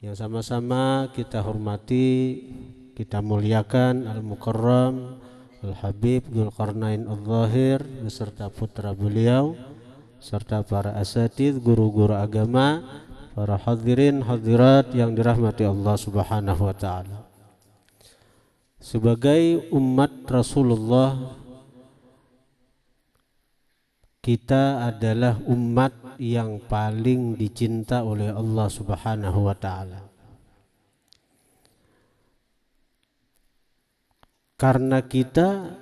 yang sama-sama kita hormati, kita muliakan Al-Mukarram Al-Habib Dzulqarnain Adz-Dzahir beserta putra beliau serta para asatidz, guru-guru agama, para hadirin hadirat yang dirahmati Allah Subhanahu wa taala. Sebagai umat Rasulullah, kita adalah umat yang paling dicinta oleh Allah Subhanahu wa taala. Karena kita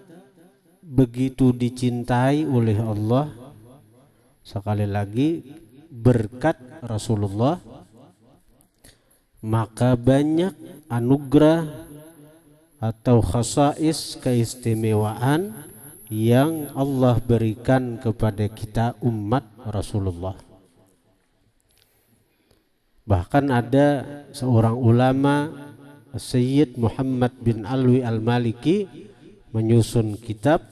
begitu dicintai oleh Allah, sekali lagi berkat Rasulullah, maka banyak anugerah atau khasais keistimewaan yang Allah berikan kepada kita umat Rasulullah. Bahkan ada seorang ulama, Sayyid Muhammad bin Alwi Al-Maliki, menyusun kitab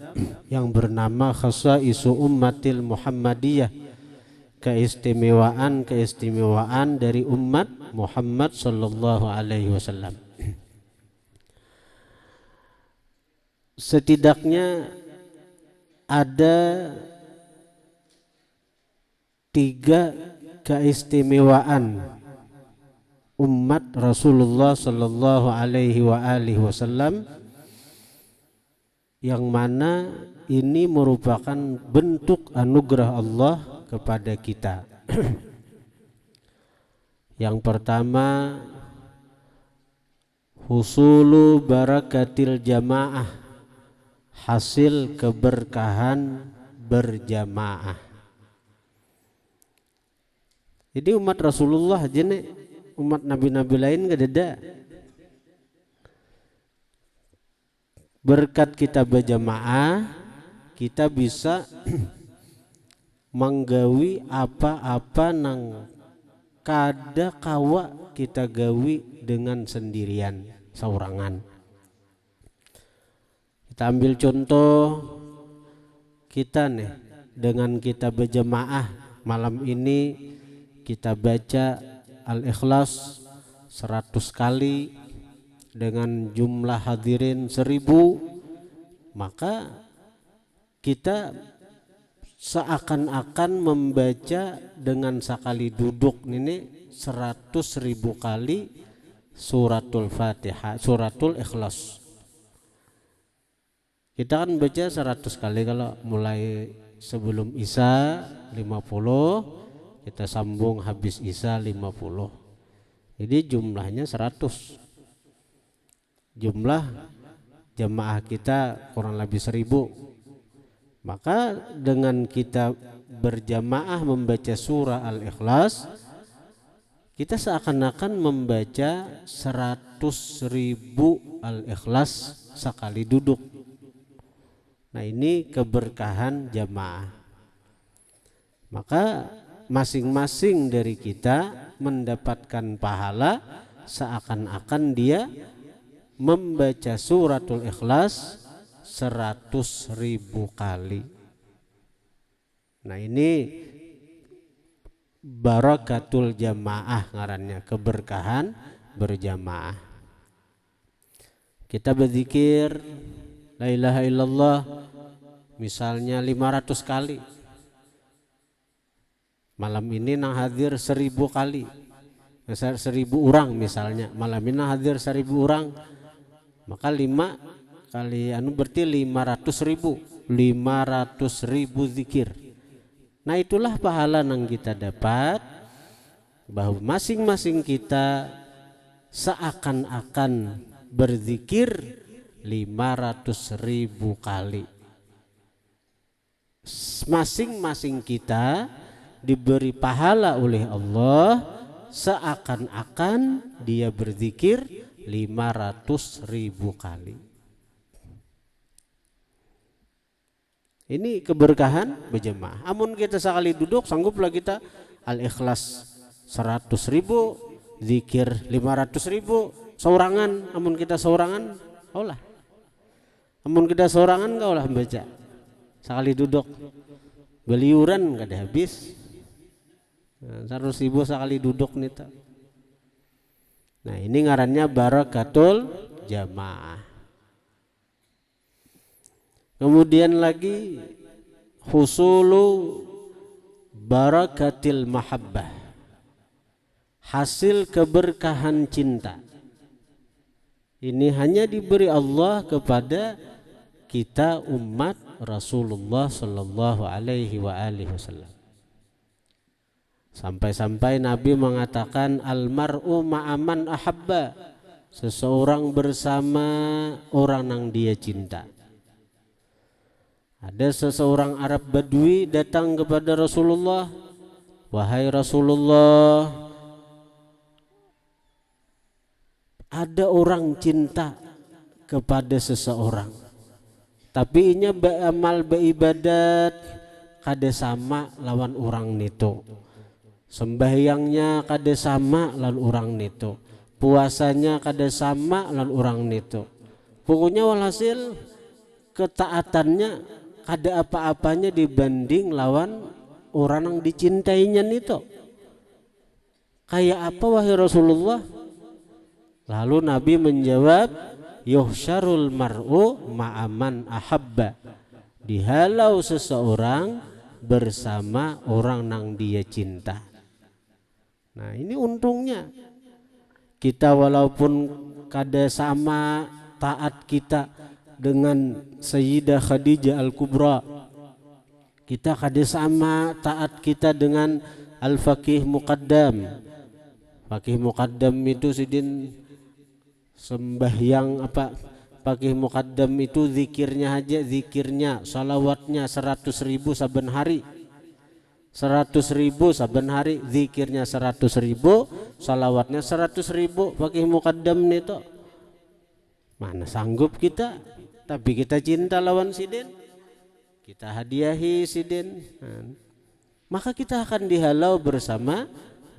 yang bernama Khasaisu Ummatil Muhammadiyah, keistimewaan dari umat Muhammad sallallahu alaihi wasallam. Setidaknya ada 3 keistimewaan umat Rasulullah sallallahu alaihi wasallam yang mana ini merupakan bentuk anugerah Allah kepada kita. Yang pertama, husulu barakatil jamaah, hasil keberkahan berjamaah. Jadi umat Rasulullah aja nih, umat nabi-nabi lain gak ada. Berkat kita berjamaah, kita bisa menggawi apa-apa nang kada kawa kita gawi dengan sendirian saurangan. Kita ambil contoh kita nih, dengan kita berjamaah malam ini kita baca Al-Ikhlas 100 kali dengan jumlah hadirin 1000, maka kita seakan-akan membaca dengan sekali duduk ini 100.000 kali suratul Fatihah, suratul Ikhlas. Kita kan baca 100 kali kalau mulai sebelum Isya 50, kita sambung habis Isya 50. Jadi jumlahnya 100. Jumlah jamaah kita kurang lebih 1000. Maka dengan kita berjamaah membaca surah Al-Ikhlas, kita seakan-akan membaca 100.000 Al-Ikhlas sekali duduk. Nah, ini keberkahan jamaah. Maka masing-masing dari kita mendapatkan pahala seakan-akan dia membaca suratul Ikhlas 100.000 kali. Nah, ini barakatul jamaah ngarannya, keberkahan berjamaah. Kita berzikir la ilaha illallah misalnya 500 kali. Malam ini nang hadir 1000 kali, 1000 orang misalnya. Malam ini nang hadir 1000 orang, maka 5 kali berarti 500.000 zikir. Nah, itulah pahala yang kita dapat, bahwa masing-masing kita seakan-akan berzikir 500.000 kali. Masing-masing kita diberi pahala oleh Allah seakan-akan dia berzikir 500.000 kali. Ini keberkahan berjamaah. Amun kita sekali duduk sangguplah kita Al-Ikhlas 100.000, zikir 500.000, saurangan. Amun kita saurangan, kaulah. Amun kita saurangan kaulah membaca. Sekali duduk beliuran kada habis. 100.000 sekali duduk nih tak. Nah, ini ngarannya barakatul jamaah. Kemudian lagi husulu barakatil mahabbah, hasil keberkahan cinta. Ini hanya diberi Allah kepada kita umat Rasulullah sallallahu alaihi wasallam. Sampai-sampai Nabi mengatakan almar'u ma'aman ahabba, seseorang bersama orang yang dia cinta. Ada seseorang Arab Badui datang kepada Rasulullah, wahai Rasulullah, ada orang cinta kepada seseorang, tapi inya beramal beribadat kada sama lawan orang nito, sembahyangnya kada sama lawan orang nito, puasanya kada sama lawan orang nito. Pokoknya walhasil ketaatannya kada apa-apanya dibanding lawan orang yang dicintainya nito. Kayak apa wahai Rasulullah? Lalu Nabi menjawab, yuhsyarul mar'u ma'aman ahabba, dihalau seseorang bersama orang yang dia cinta. Nah, ini untungnya kita walaupun kada sama taat kita dengan Sayyidah Khadijah Al-Kubra, kita kada sama taat kita dengan Al-Faqih Muqaddam. Faqih Muqaddam itu sidin sembahyang apa, Faqih Muqaddam itu zikirnya aja, zikirnya salawatnya 100.000 saben hari, 100.000 saben hari, zikirnya 100.000, salawatnya 100.000. Faqih Muqaddam itu mana sanggup kita, tapi kita cinta lawan sidin, kita hadiahi sidin, maka kita akan dihalau bersama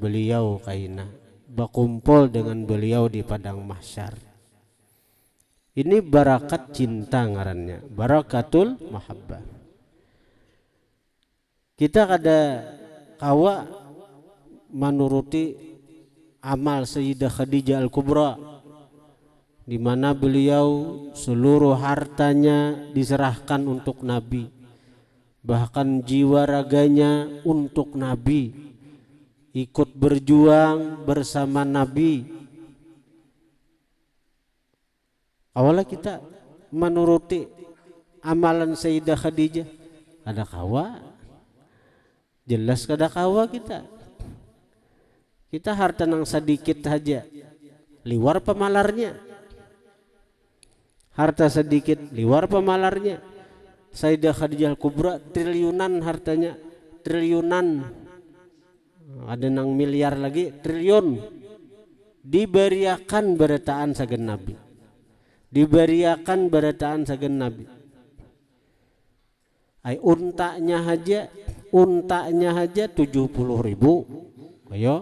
beliau kaina, berkumpul dengan beliau di padang mahsyar. Ini barakat cinta ngarannya, barakatul mahabbah. Kita kada kawa menuruti amal Sayyidah Khadijah Al-Kubra, di mana beliau seluruh hartanya diserahkan untuk Nabi, bahkan jiwa raganya untuk Nabi, ikut berjuang bersama Nabi. Awalnya kita menuruti amalan Sayyidah Khadijah, kada kawa, jelas kada kawa kita harta nang sedikit saja liwar pemalarnya, harta sedikit liwar pemalarnya. Sayyidah Khadijah Al-Kubra triliunan hartanya, triliunan, ada nang miliar lagi, triliun, diberiakan berataan sagen Nabi, diberiakan berataan sagen Nabi. Ay untanya aja 70.000. Ayo,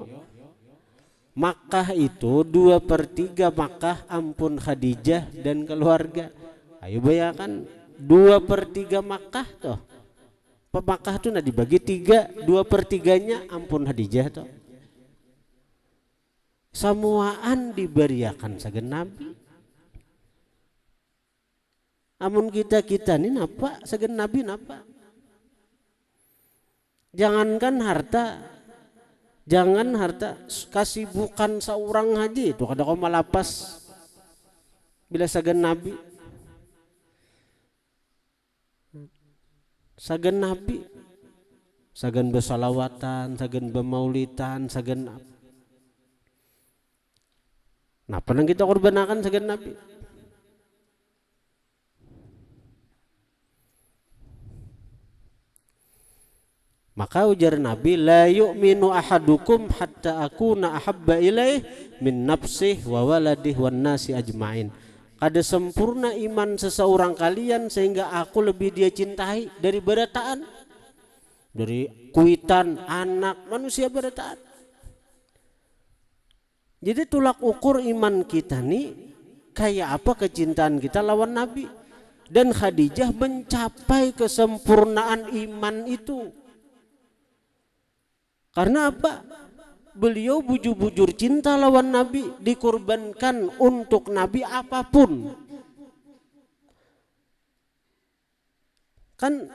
Makkah itu 2/3 Makkah ampun Khadijah dan keluarga. Ayo bayangkan 2/3 Makkah toh. Makkah tuh dibagi 3, 2/3-nya ampun Khadijah toh. Semuaan diberiakan sagen Nabi. Amun kita ini napa sagen Nabi napa? Jangan harta, kasibukan seorang haji itu kada kau malapas bila sagen Nabi. Sagen Nabi, sagen bersalawatan, sagen bermaulitan, sagen napa nang kita korbanakan sagen Nabi? Maka ujar Nabi, la yu'minu ahadukum hatta akuna ahabba ilaih min nafsih wa waladih wan nasi ajmain. Kada sempurna iman seseorang kalian sehingga aku lebih dia cintai dari berataan, dari kuitan anak manusia berataan. Jadi tulak ukur iman kita nih kayak apa kecintaan kita lawan Nabi. Dan Khadijah mencapai kesempurnaan iman itu. Karena apa? beliau bujur-bujur cinta lawan Nabi, dikorbankan untuk Nabi apapun. Kan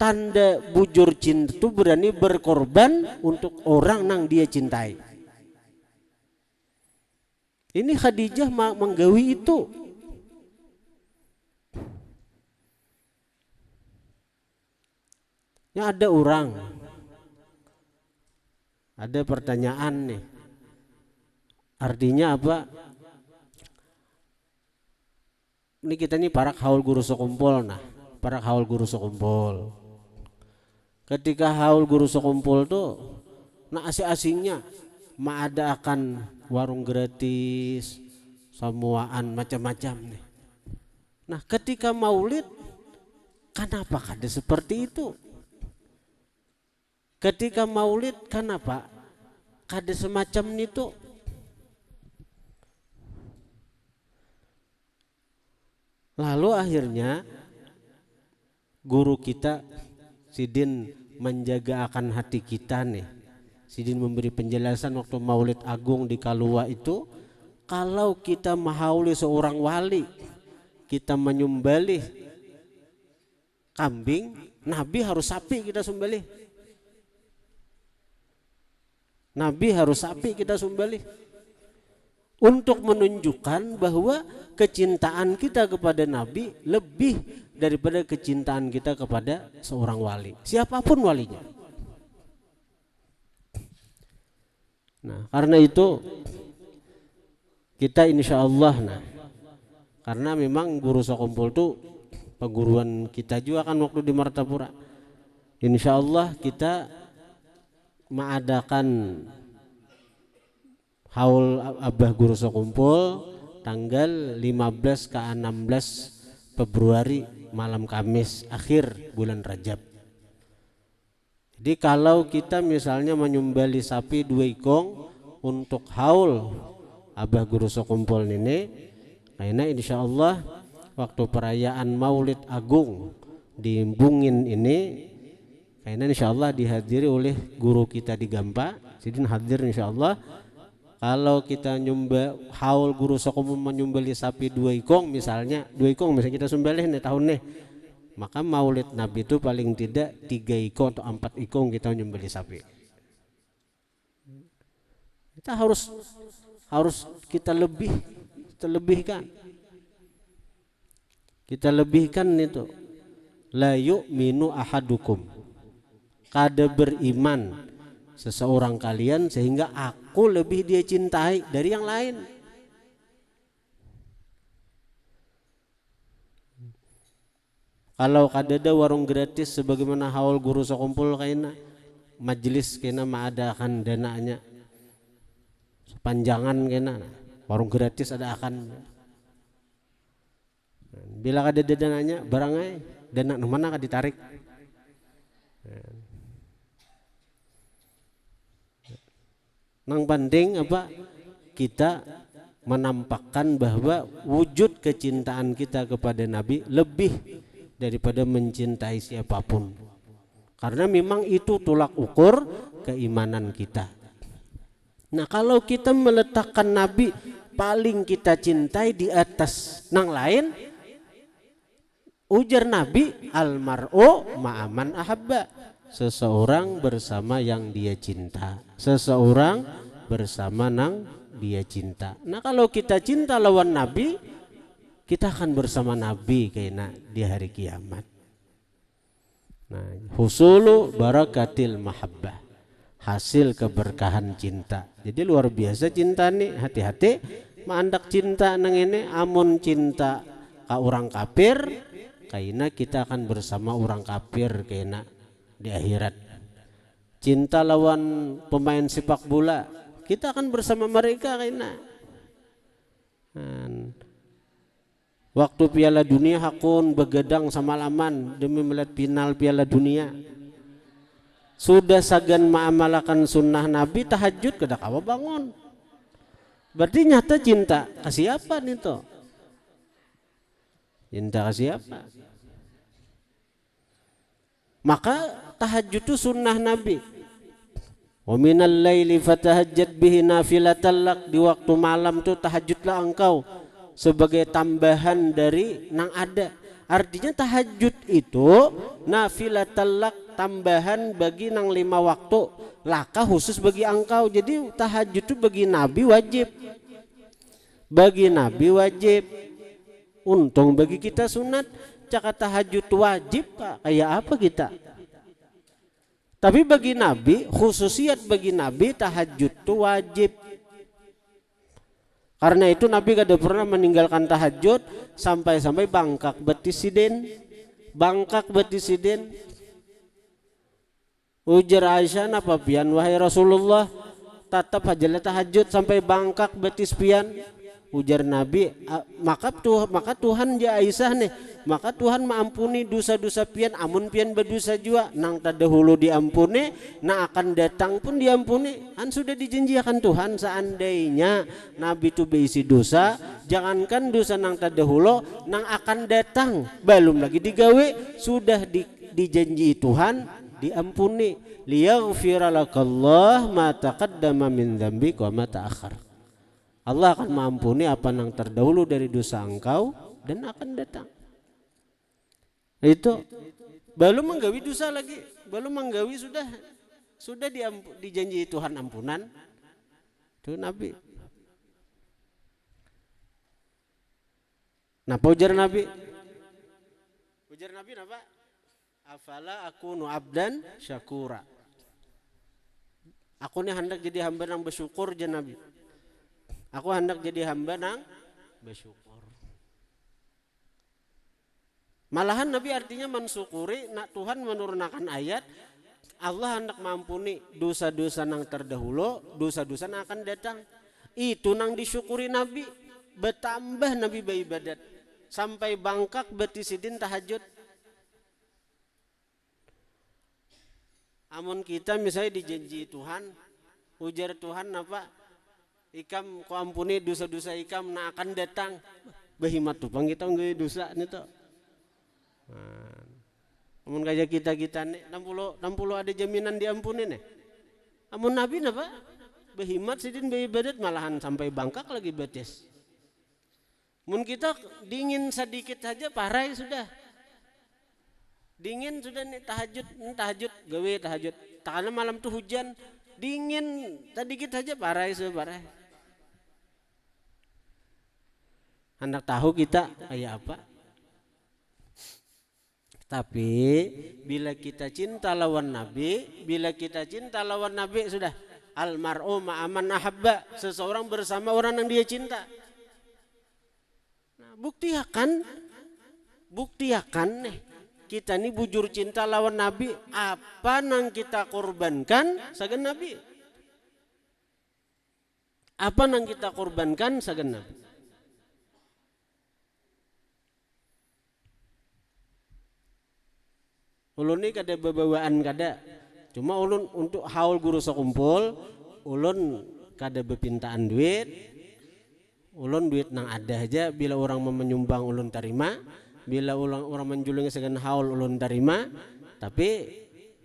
tanda bujur cinta itu berani berkorban untuk orang yang dia cintai. Ini Khadijah menggawi itu. Ya ada orang, ada pertanyaan nih, artinya apa? Ini kita nih para haul guru sekumpul, nah para haul guru sekumpul. Ketika haul guru sekumpul tuh, nah asing-asingnya mengadakan warung gratis, samuaan macam-macam nih. Nah ketika maulid, kenapa kada seperti itu? Ketika maulid kenapa kada semacam itu? Lalu akhirnya guru kita Sidin menjaga akan hati kita nih. Sidin memberi penjelasan waktu Maulid Agung di Kalua itu, kalau kita menghauli seorang wali, kita menyembelih kambing, Nabi harus sapi kita sembelih. Nabi harus sapi kita sembelih untuk menunjukkan bahwa kecintaan kita kepada Nabi lebih daripada kecintaan kita kepada seorang wali, siapapun walinya. Nah, karena itu kita insya Allah, nah, karena memang guru sekumpul itu perguruan kita juga kan waktu di Martapura. Insya Allah kita mengadakan haul Abah Guru Sekumpul tanggal 15 ke 16 Februari malam Kamis akhir bulan Rajab. Jadi kalau kita misalnya menyembelih sapi 2 ikong untuk haul Abah Guru Sekumpul ini, karena insya Allah waktu perayaan Maulid Agung di Bungin ini, karena insya Allah dihadiri oleh guru kita di Gampa, Sidin hadir insya Allah. Kalau kita haul guru sekumpul menyembelih sapi 2 ikong misalnya, 2 ikong misalnya kita sembelih nih tahun nih, maka Maulid Nabi itu paling tidak 3 ikong atau 4 ikong kita menyembelih sapi. Kita harus kita lebihkan. Kita lebihkan itu. La yu'minu ahadukum, kada beriman seseorang kalian sehingga aku lebih dia cintai dari yang lain. Kalau kada ada warung gratis sebagaimana haul guru sekumpul kaina majelis kena mengadakan dananya sepanjangan kena warung gratis ada akan. Bila kada ada dananya barangnya dana mana kada ditarik. Nang penting apa? Kita menampakkan bahwa wujud kecintaan kita kepada Nabi lebih daripada mencintai siapapun. Karena memang itu tolak ukur keimanan kita. Nah, kalau kita meletakkan Nabi paling kita cintai di atas nang lain, ujar Nabi, almar'u ma'aman ahabba, seseorang bersama yang dia cinta, seseorang bersama nang dia cinta. Nah, kalau kita cinta lawan Nabi, kita akan bersama Nabi kayaknya di hari kiamat. Nah, husulu barakatil mahabbah, hasil keberkahan cinta. Jadi luar biasa cinta nih, hati-hati mandak cinta nang ini. Amun cinta ka orang kafir, kayaknya kita akan bersama orang kafir kayaknya di akhirat. Cinta lawan pemain sepak bola, kita akan bersama mereka kayaknya. Waktu Piala Dunia hakun begadang semalaman demi melihat final Piala Dunia. Sudah sagan ma'amalakan sunnah Nabi, tahajud kada kawa bangun. Berarti nyata cinta kasih apa nih to? Cinta kasih apa? Maka tahajud itu sunnah Nabi. Wa minal laili fatahajjat bihi nafilatan lak, di waktu malam tuh tahajudlah engkau sebagai tambahan dari nang ada. Artinya tahajud itu nafilatan lak, tambahan bagi nang 5 waktu, laka khusus bagi engkau. Jadi tahajud itu bagi Nabi wajib. Bagi Nabi wajib. Untung bagi kita sunat. Cakap tahajud wajib, Pak. Kayak apa kita? Tapi bagi Nabi, khususiat bagi Nabi tahajud itu wajib. Karena itu Nabi kada pernah meninggalkan tahajud sampai-sampai bangkak betisiden. Bangkak betisiden. Ujar Aisyah, napa pian wahai Rasulullah, tetap hajalah tahajud sampai bangkak betis pian. Ujar Nabi, maka Tuhan ya Aisyah nih, maka Tuhan mengampuni dosa-dosa pian, amun pian berdosa jua, nang terdahulu diampuni, nah akan datang pun diampuni. Kan sudah dijanjikan Tuhan, seandainya Nabi itu berisi dosa, jangankan dosa nang terdahulu, nang akan datang belum lagi digawe, sudah dijanji Tuhan diampuni. Liyaghfira lakallah ma taqaddama min dzambika wa ma ta'akhkhar. Allah akan mengampuni apa yang terdahulu dari dosa engkau dan akan datang. Itu belum menggawi dosa lagi, belum menggawi sudah dijanji Tuhan ampunan. Itu Nabi. Napa ujar Nabi? Ujar Nabi napa? Afala akunu abdan syakura. Aku ini hendak jadi hamba yang bersyukur je Nabi. Aku hendak jadi hamba nang bersyukur. Malahan Nabi artinya mensyukuri, nak Tuhan menurunkan ayat, Allah hendak mengampuni dosa-dosa nang terdahulu, dosa-dosa nang akan datang. Itu nang disyukuri Nabi. Bertambah Nabi beribadat sampai bangkak betisidin tahajud. Amun kita misalnya dijanji Tuhan, ujar Tuhan apa? Ikam kau ampuni dosa-dosa ikam nak akan datang. Bahimat tuh pang kita nggak dosa nih tuh. Amun kayak kita nih 60 ada jaminan diampuni nih. Amun Nabi napa? Bahimat sidin beribadat malahan sampai bangkak lagi betis. Mun kita dingin sedikit saja parai sudah. Dingin sudah nih tahajud gawe tahajud. Karena malam tuh hujan dingin sedikit saja parai sudah parai. Hendak tahu kita kayak apa. Tapi bila kita cinta lawan Nabi, sudah almar'u ma'aman ahabba, seseorang bersama orang yang dia cinta. Nah, buktiakan nih kita ini bujur cinta lawan Nabi, apa yang kita korbankan sagan Nabi. Apa yang kita korbankan sagan Nabi. Ulun ini kada bebawaan kada. Cuma ulun untuk haul guru sekumpul, ulun kada bepintaan duit. Ulun duit nang ada aja, bila orang menyumbang ulun terima, bila orang menjulungi segan haul ulun terima, tapi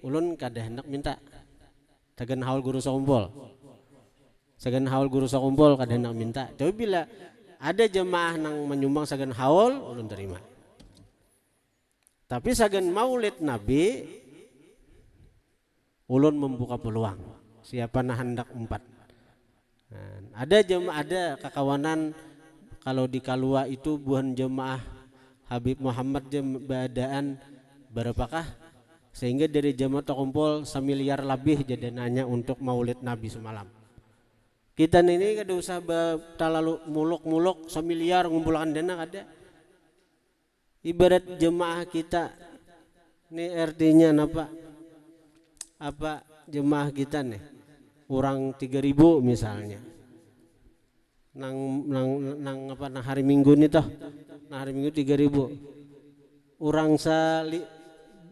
ulun kada hendak minta. Segan haul guru sekumpul. Segan haul guru sekumpul kada hendak minta. Tapi bila ada jemaah nang menyumbang segan haul ulun terima. Tapi sagan maulid Nabi ulun membuka peluang. Siapa nah hendak umpat. Nah, ada kekawanan kalau di Kalua itu buhan jemaah Habib Muhammad badaan berapakah sehingga dari jemaah terkumpul 1 miliar lebih jadi nanya untuk maulid Nabi semalam. Kita ini kada usah terlalu muluk-muluk 1 miliar ngumpulkan dana kada. Ibarat jemaah kita ini artinya apa jemaah kita nih orang 3.000 misalnya nang hari Minggu nih toh, nah hari Minggu 3.000 orang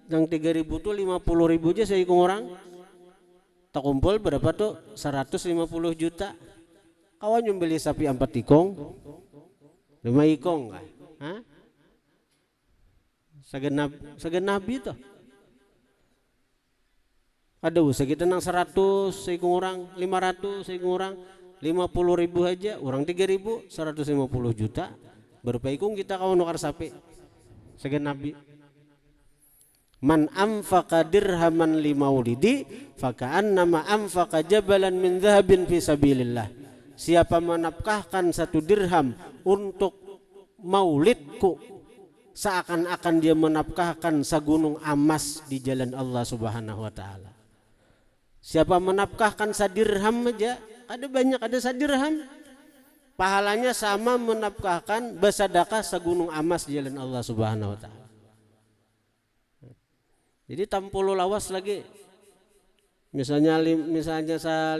nang 3.000 tuh 50.000 aja saya hitung orang tak kumpul berapa tuh 150 juta. Kawan yang beli sapi 4 ikong 5 ikong kan? Hah? Sagan Nabi tuh. Ada usah kita nang 100 saya kurang 500 saya kurang 50.000 aja orang 3.000 150 juta berpaikung kita kawan nukar sapi segen nabi. Man anfaqa dirhaman li maulidi faka'annama anfaqa jabalan min dhahabin fi sabilillah. Siapa menafkahkan 1 dirham untuk maulidku seakan-akan dia menafkahkan segunung emas di jalan Allah Subhanahu wa taala. Siapa menafkahkan 1 dirham aja, ada banyak, ada 1 dirham pahalanya sama menafkahkan bersedekah segunung emas di jalan Allah Subhanahu wa taala. Jadi tampulu lawas lagi. Misalnya 50.000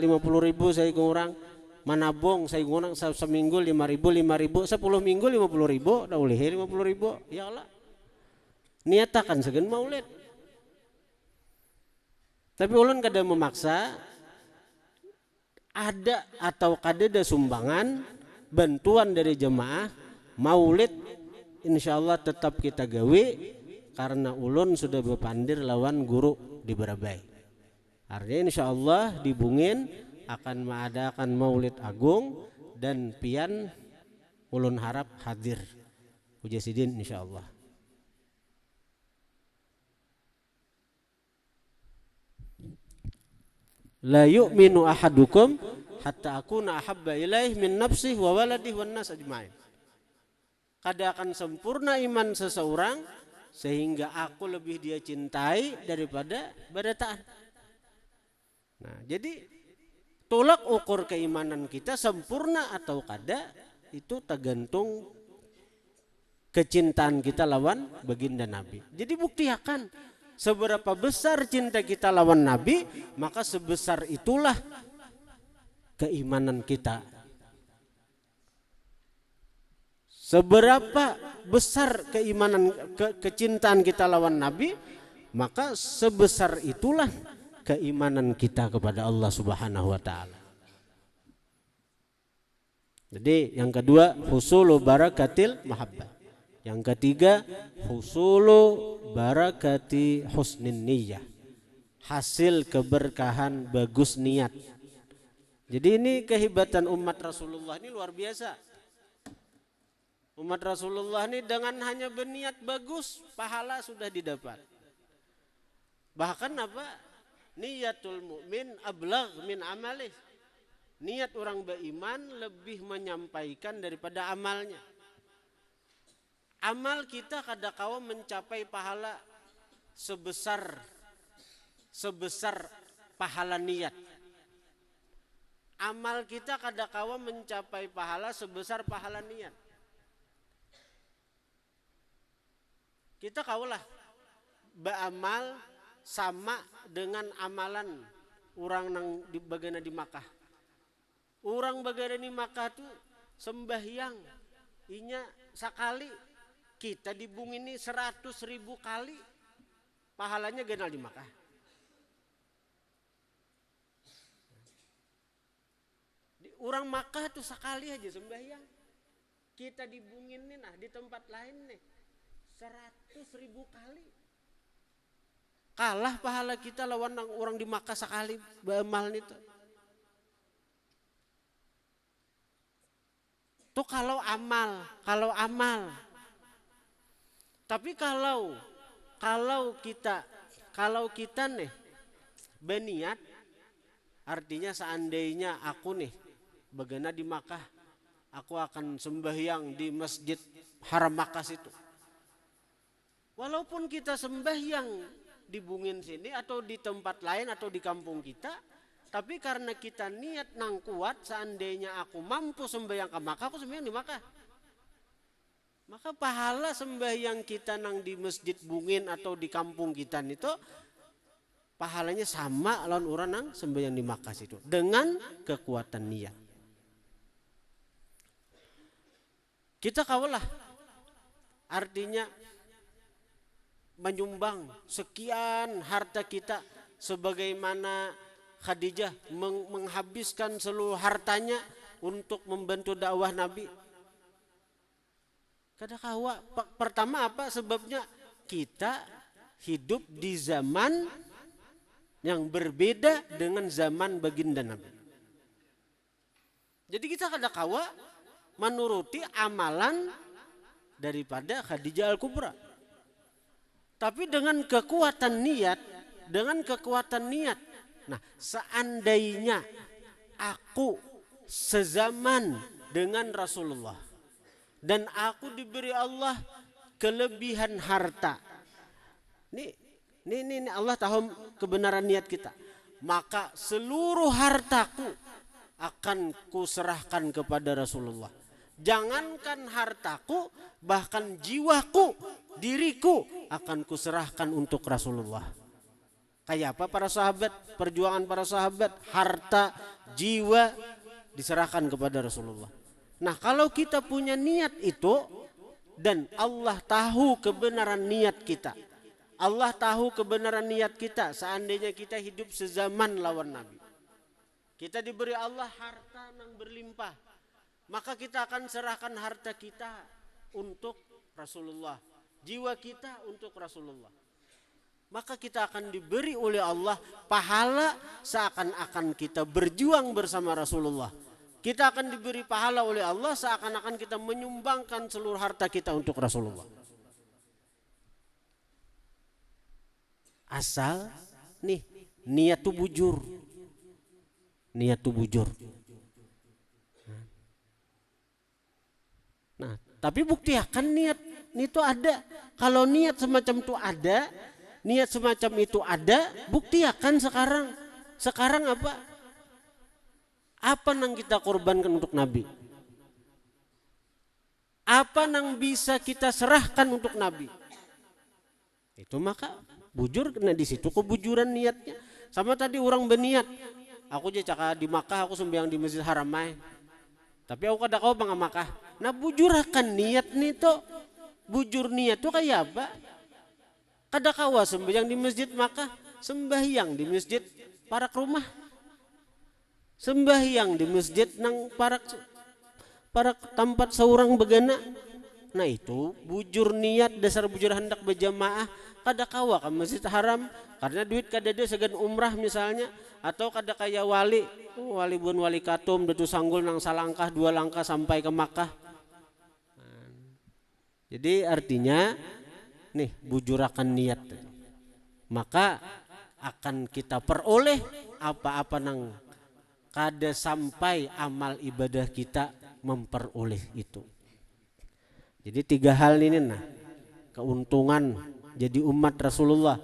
saya kurang manabung saya kurang seminggu 5.000 10 minggu 50.000 dah boleh 50.000 ya Allah. Niatakan segen maulid. Tapi ulun kada memaksa, ada atau kada sumbangan bantuan dari jemaah maulid insyaallah tetap kita gawe karena ulun sudah berpandir lawan guru di Barabai. Artinya insyaallah di Bungin akan mengadakan maulid agung dan pian ulun harap hadir Ujasidin insyaallah. La yu'minu ahadukum hatta akuna ahabba ilaih min nafsihi wa waladihi wan nas ajmain. Kada akan sempurna iman seseorang sehingga aku lebih dia cintai daripada badataan. Nah, jadi tolak ukur keimanan kita sempurna atau kada itu tergantung kecintaan kita lawan baginda Nabi. Jadi buktikan seberapa besar cinta kita lawan Nabi, maka sebesar itulah keimanan kita. Seberapa besar keimanan kecintaan kita lawan Nabi, maka sebesar itulah keimanan kita kepada Allah Subhanahu wa taala. Jadi yang kedua husulu barakatil mahabbah. Yang ketiga husulu barakati husnin niyyah, hasil keberkahan bagus niat. Jadi ini kehebatan umat Rasulullah ini luar biasa. Umat Rasulullah ini dengan hanya berniat bagus pahala sudah didapat. Bahkan apa? Niyatul mukmin ablagh min amalih. Niat orang beriman lebih menyampaikan daripada amalnya. Amal kita kadang-kala mencapai pahala sebesar pahala niat. Amal kita kadang-kala mencapai pahala sebesar pahala niat. Kita kaulah beramal sama dengan amalan orang nang di bagana di Makkah. Orang bagana di Makkah tuh sembahyang inya sekali. Kita di bumi ini 100.000 kali pahalanya genal di Makkah. Orang Makkah tuh sekali aja sembahyang. Kita di bumi ini nah di tempat lain nih 100.000 kali. Kalah pahala kita lawan orang di Makkah sekali beramal itu. Tuh kalau amal. Tapi kalau kita nih berniat, artinya seandainya aku nih bagana di Makkah, aku akan sembahyang di Masjid Haram Makkah itu. Walaupun kita sembahyang di Bungin sini atau di tempat lain atau di kampung kita, tapi karena kita niat nang kuat, seandainya aku mampu sembahyang ke Makkah, aku sembahyang di Makkah. Maka pahala sembahyang kita nang di Masjid Bungin atau di kampung kita itu pahalanya sama lawan orang nang sembahyang di Makkah itu dengan kekuatan niat. Kita kawalah artinya menyumbang sekian harta kita sebagaimana Khadijah menghabiskan seluruh hartanya untuk membantu dakwah Nabi. Kadang-kala pertama apa sebabnya? Kita hidup di zaman yang berbeda dengan zaman baginda Nabi. Jadi kita kada kawa menuruti amalan daripada Khadijah Al-Kubra. Tapi dengan kekuatan niat, nah seandainya aku sezaman dengan Rasulullah dan aku diberi Allah kelebihan harta. Ini Allah tahu kebenaran niat kita. Maka seluruh hartaku akan kuserahkan kepada Rasulullah. Jangankan hartaku, bahkan jiwaku, diriku akan kuserahkan untuk Rasulullah. Kayak apa para sahabat, perjuangan para sahabat, harta, jiwa diserahkan kepada Rasulullah. Nah, kalau kita punya niat itu dan Allah tahu kebenaran niat kita. Allah tahu kebenaran niat kita seandainya kita hidup sezaman lawan Nabi. Kita diberi Allah harta yang berlimpah, maka kita akan serahkan harta kita untuk Rasulullah, jiwa kita untuk Rasulullah. Maka kita akan diberi oleh Allah pahala seakan-akan kita berjuang bersama Rasulullah. Kita akan diberi pahala oleh Allah seakan-akan kita menyumbangkan seluruh harta kita untuk Rasulullah. Asal nih niat itu bujur. Niat itu bujur. Nah, tapi buktikan niat itu ada. Kalau niat semacam itu ada, niat semacam itu ada, buktikan sekarang. Sekarang apa? Apa yang kita korbankan untuk Nabi? Apa yang bisa kita serahkan untuk Nabi? Itu maka bujur, kena di situ kebujuran niatnya. Sama tadi orang berniat, aku je cakap di Makkah, aku sembahyang di Masjid Haramai. Tapi aku kada kau bang Makkah. Nah bujurakan niat nih to. Bujur niat tuh kayak apa? Kada kawa sembahyang di Masjid Makkah, sembahyang di Masjid para rumah. Sembahyang di masjid nang para tempat seorang begana. Nah itu bujur niat, dasar bujur hendak berjamaah. Kada kawa ke Masjid Haram karena duit kada ada segan umrah misalnya, atau kada kaya wali bun wali katum datu sanggul nang salangkah dua langkah sampai ke Makkah. Jadi artinya nih bujurakan niat, maka akan kita peroleh apa-apa nang kada sampai amal ibadah kita memperoleh itu. Jadi 3 hal ini nah keuntungan jadi umat Rasulullah.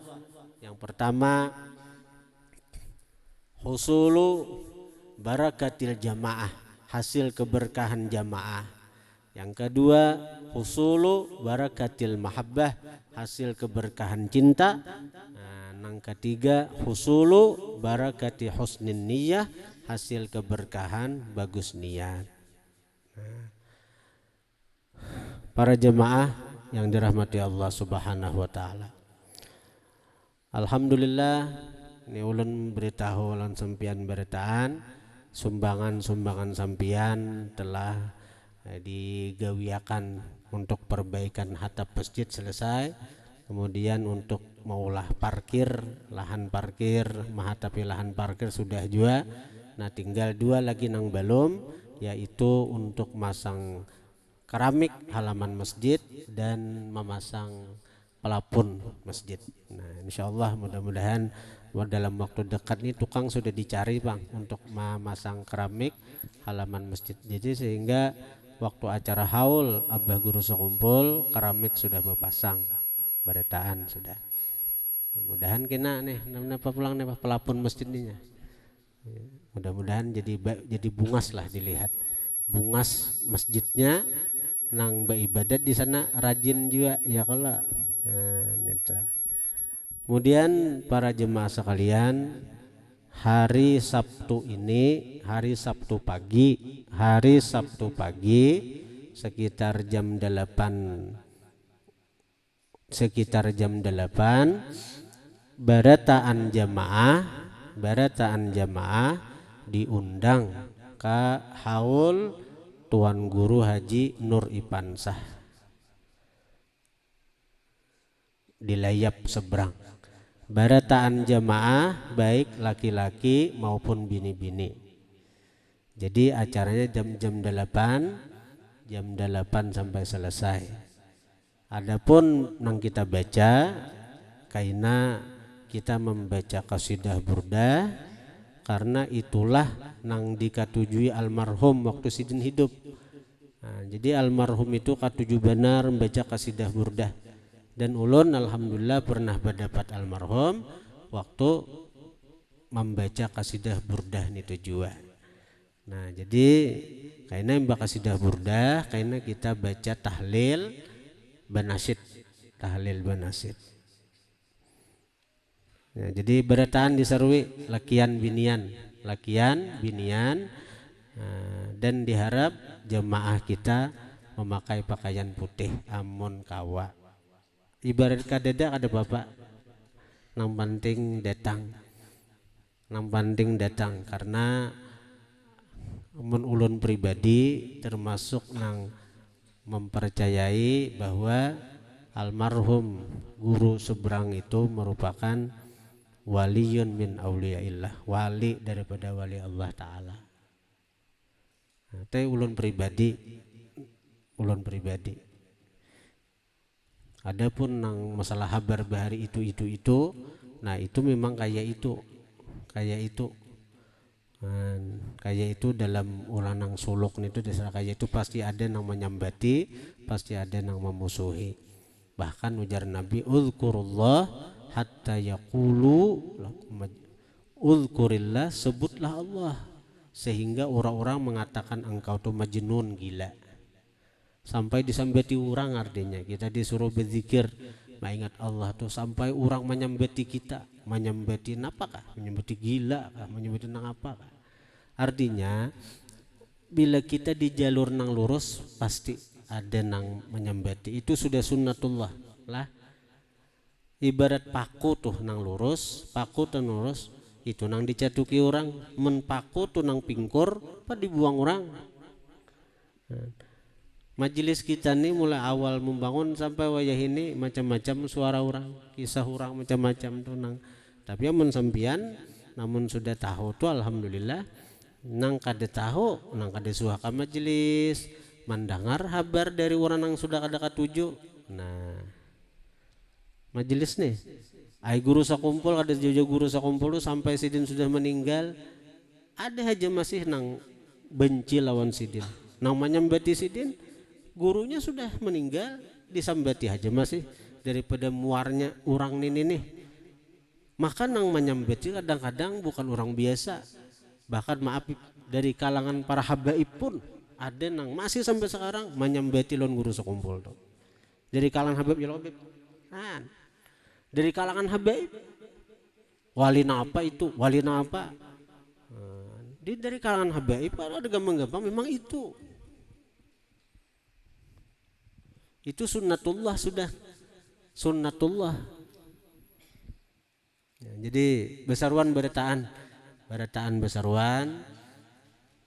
Yang pertama husulu barakatil jamaah, hasil keberkahan jamaah. Yang kedua husulu barakatil mahabbah, hasil keberkahan cinta. Yang ketiga husulu barakati husnin niyah, hasil keberkahan bagus niat. Para jemaah yang dirahmati Allah Subhanahu wa taala. Alhamdulillah ini ulun beritahu ulun sampian beritaan sumbangan sampian telah digawiakan untuk perbaikan hatap masjid selesai. Kemudian untuk maulah parkir, lahan parkir, mahatapi lahan parkir sudah juga. Nah tinggal 2 lagi nang belum, yaitu untuk masang keramik halaman masjid dan memasang pelapon masjid. Nah insyaallah mudah-mudahan dalam waktu dekat ini tukang sudah dicari bang untuk memasang keramik halaman masjid. Jadi sehingga waktu acara haul Abah Guru sekumpul keramik sudah berpasang, beritaan sudah. Mudah-mudahan kena nih namanya pulang nih pelapon masjid ini. Mudah-mudahan jadi bungas lah dilihat. Bungas masjidnya nang beribadat di sana rajin juga ya kalau. Kemudian para jemaah sekalian, hari Sabtu pagi sekitar jam 8 barataan jamaah diundang ke haul Tuan Guru Haji Nur Ipansah di Layap seberang. barataan jamaah baik laki-laki maupun bini-bini. Jadi acaranya jam 8 sampai selesai. Adapun nang kita baca kaina kita membaca qasidah burdah karena itulah nang dikatujui almarhum waktu sidin hidup. Nah, jadi almarhum itu katuju benar membaca qasidah burdah. Dan ulun alhamdulillah pernah berdapat almarhum waktu membaca qasidah burdah itu juga. Nah, jadi kaina membaca qasidah burdah, kaina kita baca tahlil banasid. Nah, jadi berataan disarui lakian binian, dan diharap jemaah kita memakai pakaian putih amun kawa. Ibarat kadeda ada bapak nang penting datang karena amun ulun pribadi termasuk nang mempercayai bahwa almarhum guru seberang itu merupakan waliyun min auliyaillah, wali daripada wali Allah Ta'ala. Nah, itu ulun pribadi. Adapun nang masalah habar bahari itu, nah itu memang kayak itu. Kayak itu dalam ulang nang suluk itu dasar kayak itu pasti ada nang menyambati, pasti ada nang memusuhi. Bahkan ujar Nabi, uzkurullah hatta yaqulu uzkurillah, sebutlah Allah sehingga orang-orang mengatakan engkau tuh majnun, gila. Sampai disambati orang, artinya kita disuruh berzikir mengingat Allah tuh sampai orang menyambati kita, menyambati apakah? Menyambati gila kah? Menyambati nang apa kah? Artinya bila kita di jalur nang lurus pasti ada nang menyambati. Itu sudah sunnatullah lah. Ibarat paku tuh nang lurus, itu nang dicatuki orang, men paku tuh nang pingkur, apa dibuang orang. Majelis kita nih mulai awal membangun sampai wayah ini macam-macam suara orang, kisah orang macam-macam tuh nang. Tapi amun sampian namun sudah tahu tuh alhamdulillah, nang kada tahu, nang kada suaka majelis, mendengar kabar dari orang nang sudah kada katuju. Nah, majelis nih, ai guru sakumpul, ada jojo guru sakumpul tuh sampai sidin sudah meninggal, ada aja masih nang benci lawan sidin, nang menyambati sidin. Gurunya sudah meninggal, disambati aja masih, daripada muarnya orang ini nih. Maka nang menyambati kadang-kadang bukan orang biasa, bahkan maaf dari kalangan para habaib pun ada nang masih sampai sekarang menyambati lawan guru sekumpul tuh. Dari kalangan habaib ya habib. Dari kalangan habaib, wali apa itu, wali apa? Dari kalangan habaib ada gampang-gampang memang itu. Itu sunnatullah, sudah sunnatullah. Ya, jadi besaruan berataan besaruan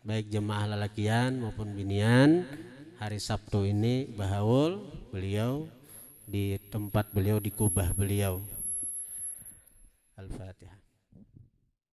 baik jemaah lalakian maupun binian hari Sabtu ini bahaul beliau di tempat beliau, di kubah beliau. Al-Fatihah.